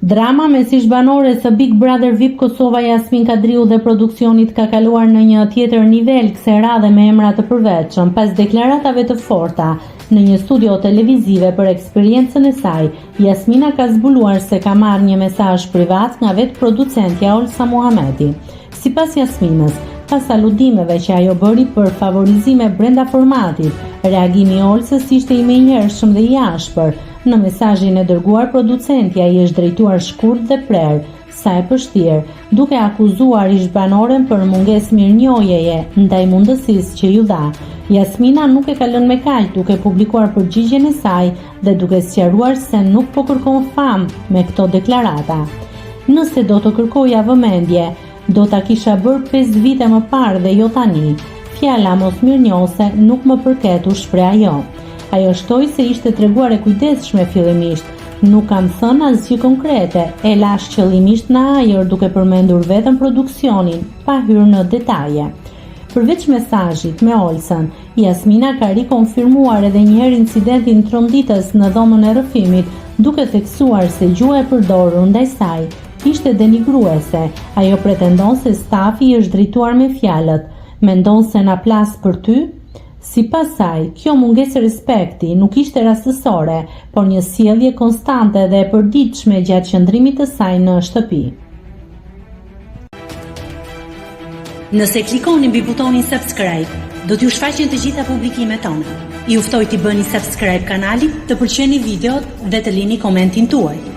Drama mes ish-banores së Big Brother VIP Kosova Jasmin Kadriu dhe produksionit ka kaluar në një tjetër nivel, kse radhe me emra të përveçëm pas deklaratave të forta në një studio televizive për eksperiencën e saj. Jasmina ka zbuluar se ka marrë një mesazh privat nga vetë producentja Olsa Muhameti. Sipas Jasminës, pas aludimeve që ajo bëri për favorizime brenda formatit, reagimi i Olsës ishte i menjëhershëm dhe i ashpër. Në mesazhin e dërguar, producentja i është drejtuar shkurt dhe prerë, sa e përshtirë, duke akuzuar ish-banoren për mungesë mirënjohjeje ndaj mundësisë që ju dha. Jasmina nuk e ka lënë me kaq, duke publikuar përgjigjen e saj dhe duke sqaruar se nuk po kërkon famë me këto deklarata. Nëse do të kërkoja vëmendje, do ta kisha bërë 5 vite më parë dhe jo tani. Fjala mos mirënjohëse nuk më përket, u shpreh ajo. Ajo shtoi se ishte treguar e kujdesshme fillimisht, nuk kam thënë asgjë konkrete, e lash qëllimisht në ajër duke përmendur vetëm produksionin, pa hyrë në detaje. Përveç mesazhit me Olsën, Jasmina ka rikonfirmuar edhe një herë incidentin tronditës në dhomën e rrëfimit, duke theksuar se gjuha e përdorur ndaj saj ishte denigruese. Ajo pretendon se stafi i është drejtuar me fjalët: "Mendon se na plas për ty?" Sipas saj, kjo mungesë respekti nuk ishte rastësore, por një sjellje konstante dhe e përditshme gjatë qëndrimit të saj në shtëpi. Nëse klikoni mbi butonin subscribe, do t'ju shfaqen të gjitha publikimet tona. Ju ftoj t'i bëni subscribe kanalit, të pëlqeni videot dhe të lini komentin tuaj.